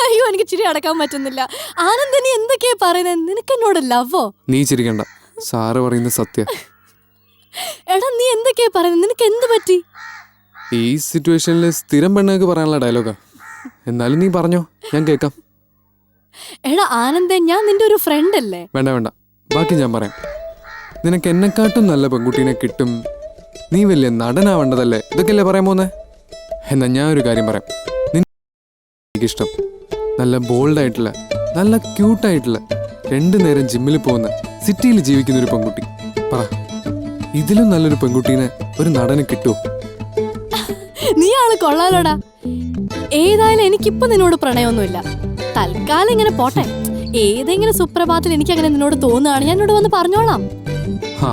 അയ്യോ എനിക്ക് ചിരി അടക്കാൻ പറ്റുന്നില്ല. ആനന്ദ് നീ എന്തൊക്കെയാ പറയുന്നത്? നിനക്ക് എന്നോട് ലവോ? നീ ചിരിക്കണ്ട, സാറ് പറയുന്ന സത്യ. എടാ നീ എന്തൊക്കെയാ പറയുന്നത്? നിനക്ക് എന്ത് പറ്റി? ഈ സിറ്റുവേഷനിൽ സ്ഥിരം പെണ്ണുങ്ങൾക്ക് പറയാനുള്ള ഡയലോഗാ. എന്നാലും നീ പറഞ്ഞോ, ഞാൻ കേൾക്കാം. എടാ ആനന്ദേ, ഞാൻ നിന്റെ ഒരു ഫ്രണ്ട് അല്ലേ? വേണ്ട വേണ്ട, ബാക്കി ഞാൻ പറയാം. നിനക്ക് എന്നെക്കാട്ടും നല്ല പെൺകുട്ടീനെ കിട്ടും, നീ വലിയ നടനാവേണ്ടതല്ലേ, ഇതൊക്കെയല്ലേ പറയാൻ പോന്നെ. എന്നാ ഞാൻ ഒരു കാര്യം പറയാം. എനിക്കിഷ്ടം നല്ല ബോൾഡായിട്ടുള്ള, നല്ല ക്യൂട്ടായിട്ടുള്ള, 2 നേരം ജിമ്മിൽ പോകുന്ന, സിറ്റിയിൽ ജീവിക്കുന്ന ഒരു പെൺകുട്ടി. പറ, ഇതിലും നല്ലൊരു പെൺകുട്ടീനെ ഒരു നടന് കിട്ടുമോ? നീ ആള് കൊള്ളാലോടാ. ഏതായാലും എനിക്കിപ്പോ നിന്നോട് പ്രണയമൊന്നുമില്ല. തൽക്കാലം ഇങ്ങനെ പോട്ടെ. ഏതെങ്കിലും സുപ്രഭാതത്തിൽ എനിക്ക് അങ്ങനെ നിന്നോട് തോന്നുകയാണ്, ഞാൻ എന്നോട് വന്ന് പറഞ്ഞോളാം. ഹാ,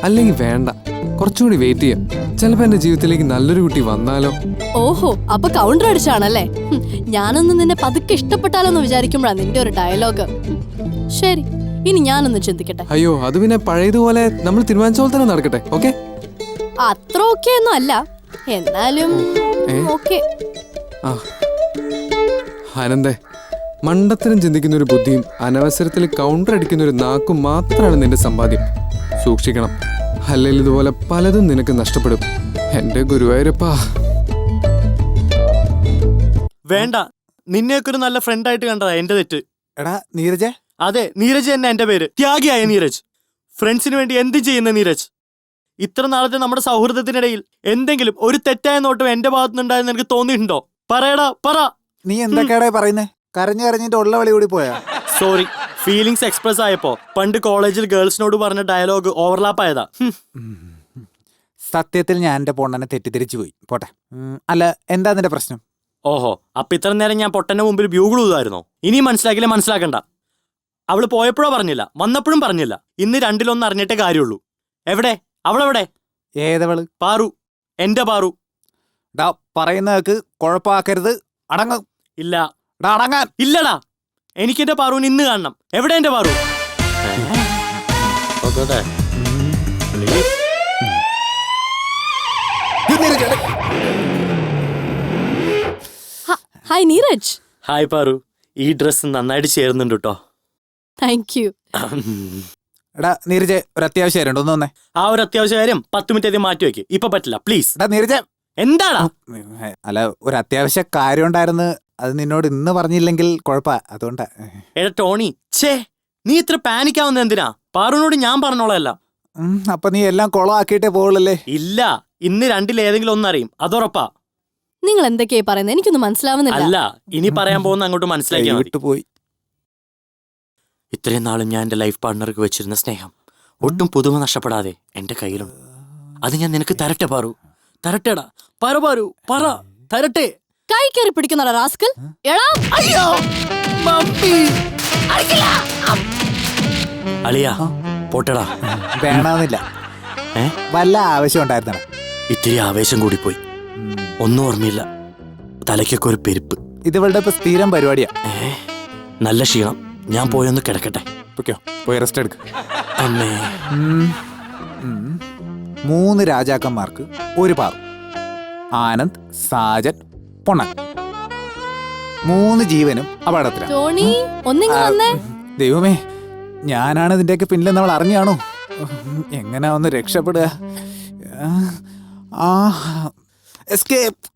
അല്ലെങ്കിൽ വേണ്ട, കുറച്ചുകൂടി വെയിറ്റ് ചെയ്യാം. ചിലപ്പോ എന്റെ ജീവിതത്തിലേക്ക് നല്ലൊരു കുട്ടി വന്നാലോ. ഓഹോ, അപ്പൊ കൗണ്ടർ അടിച്ചാണല്ലേ? ഞാനൊന്ന് നിന്നെ പതുക്കെ ഇഷ്ടപ്പെട്ടാലോന്ന് വിചാരിക്കുമ്പോഴാണ് നിന്റെ ഒരു ഡയലോഗ്. ശരി, ഇനി ഞാനൊന്ന് ചിന്തിക്കട്ടെ. അയ്യോ, അത് പിന്നെ പഴയതുപോലെ നമ്മൾ തീരുമാനിച്ച പോലെ തന്നെ നടക്കട്ടെ. ഓക്കെ? അത്ര ഓക്കെ ഒന്നും അല്ല, എന്നാലും ഓക്കെ. ആനന്ദേ, മണ്ടത്തരം ചിന്തിക്കുന്ന ഒരു ബുദ്ധിയും അനവസരത്തിൽ കൗണ്ടർ അടിക്കുന്ന ഒരു നാക്കും മാത്രമാണ് നിന്റെ സമ്പാദ്യം. സൂക്ഷിക്കണം, അല്ലെങ്കിൽ ഇതുപോലെ പലതും നിനക്ക് നഷ്ടപ്പെടും. എന്റെ ഗുരുവായൂരപ്പാ. വേണ്ട, നിന്നെയൊക്കെ ഒരു നല്ല ഫ്രണ്ടായിട്ട് കണ്ടതാ എന്റെ തെറ്റ്. എടാ നീരജ്. അതെ, നീരജ് തന്നെ എന്റെ പേര്. ത്യാഗിയായ നീരജ്, ഫ്രണ്ട്സിന് വേണ്ടി എന്തും ചെയ്യുന്ന നീരജ്. ഇത്ര നാളത്തെ നമ്മുടെ സൗഹൃദത്തിനിടയിൽ എന്തെങ്കിലും ഒരു തെറ്റായ നോട്ടം എന്റെ ഭാഗത്തുനിന്നുണ്ടായെന്ന് എനിക്ക് തോന്നിയിട്ടുണ്ടോ? പറയടാ, പറ. നീ എന്തൊക്കെയാടാ പറയുന്നേ? കരഞ്ഞു കരഞ്ഞിട്ട് ഉള്ള വളി കൂടി പോയാ? സോറി, ഫീലിങ്സ് എക്സ്പ്രസ് ആയപ്പോ പണ്ട് കോളേജിൽ ഗേൾസിനോട് പറഞ്ഞ ഡയലോഗ് ഓവർലാപ്പ് ആയതാ. സത്യത്തിൽ ഞാൻ എന്റെ പൊണ്ണനെ തെറ്റിദ്ധരിച്ചു പോയി. പോട്ടെ. അല്ല, എന്താ നിന്റെ പ്രശ്നം? ഓഹോ, അപ്പൊ ഇത്ര നേരം ഞാൻ പൊട്ടന്റെ മുമ്പിൽ ബ്യൂഗിളുതായിരുന്നോ? ഇനിയും മനസ്സിലാക്കില്ല, മനസ്സിലാക്കണ്ട. അവള് പോയപ്പോഴോ പറഞ്ഞില്ല, വന്നപ്പോഴും പറഞ്ഞില്ല. ഇന്ന് 2-1 അറിഞ്ഞിട്ടേ കാര്യമുള്ളൂ. എവിടെ അവളെവിടെ? ഏതവള്? പാറു, എന്റെ പാറു. ഡാ, പറയുന്നതൊക്കെ കുഴപ്പമാക്കരുത്. അടങ്ങ്. ഇല്ല. ഡാ, അടങ്ങാൻ. ഇല്ലടാ, എനിക്ക് എന്റെ പാറുവിന് ഇന്ന് കാണണം. എവിടെ എന്റെ പാറു? ഹായ് നീരജ്. ഹായ് പാറു, ഈ ഡ്രസ് നന്നായിട്ട് ചേരുന്നുണ്ട് കേട്ടോ. Thank you. എടാ നീരജ്, ഒരു അത്യാവശ്യം കാര്യമുണ്ട്, ഒന്ന് വന്നേ. ആ ഒരു അത്യാവശ്യ കാര്യം 10 മിനിറ്റ് അധികം മാറ്റി വെക്ക്. ഇപ്പൊ പറ്റില്ല, പ്ലീസ്. എടാ നീരജ്. എന്താടാ? അല്ല, ഒരു അത്യാവശ്യ കാര്യം ഉണ്ടായിരുന്നു, അത് നിന്നോട് ഇന്ന് പറഞ്ഞില്ലെങ്കിൽ കുഴപ്പാ, അതുകൊണ്ടാ. എടാ ടോണി, ഛേ, നീ ഇത്ര പാനിക് ആവുന്നത് എന്തിനാ? പാറുവിനോട് ഞാൻ പറഞ്ഞോളല്ല. അപ്പൊ നീ എല്ലാം കുളമാക്കിയിട്ടേ പോവുള്ളല്ലേ? ഇല്ല, ഇന്ന് 2-ൽ ഏതെങ്കിലും ഒന്നറിയും, അതുറപ്പാ. നിങ്ങൾ എന്തൊക്കെയാ പറയുന്നത്? എനിക്കൊന്നും മനസ്സിലാവുന്നില്ല. അല്ല, ഇനി പറയാൻ പോകുന്ന അങ്ങോട്ട് മനസ്സിലാക്കിയാൽ മതി. പോയി. ഇത്രയും നാളും ഞാൻ എന്റെ ലൈഫ് പാർട്ണർക്ക് വെച്ചിരുന്ന സ്നേഹം ഒട്ടും പുതുമ നഷ്ടപ്പെടാതെ എന്റെ കയ്യിലും. അത് ഞാൻ നിനക്ക് തരട്ടെ പാറു, തരട്ടെടാ. പറ പാറു, പറ, തരട്ടെ. കൈ കയറി പിടിക്കുന്നടാ റാസ്കൽ. എടാ, അയ്യോ മമ്മി, അളിയാ പോട്ടടാ. വേണമെന്നില്ല. വല്ല ആവശ്യം ഉണ്ടായിരുന്ന? ഇത്തിരി ആവേശം കൂടിപ്പോയി, ഒന്നും ഓർമ്മയില്ല. തലയ്ക്കൊക്കെ ഒരു പെരുപ്പ്. ഇതുവളുടെ ഇപ്പൊ സ്ഥിരം പരിപാടിയാ. നല്ല ക്ഷീണം, ഞാൻ പോയൊന്ന് കിടക്കട്ടെ. പോയി റെസ്റ്റ് എടുക്ക. അമ്മേ. 3 രാജാക്കന്മാർക്ക് ഒരു പാറു. ആനന്ദ്, സാജൻ, പൊണ്ണൻ. 3 ജീവനും അപകടത്തിലാണ്. ടോണി, ഒന്നിങ്ങ് വന്നേ. ദൈവമേ, ഞാനാണ് ഇതിന്റെയൊക്കെ പിന്നിൽ നമ്മൾ അറിഞ്ഞാണോ? എങ്ങനാ ഒന്ന് രക്ഷപ്പെടുക? എസ്കേപ്പ്.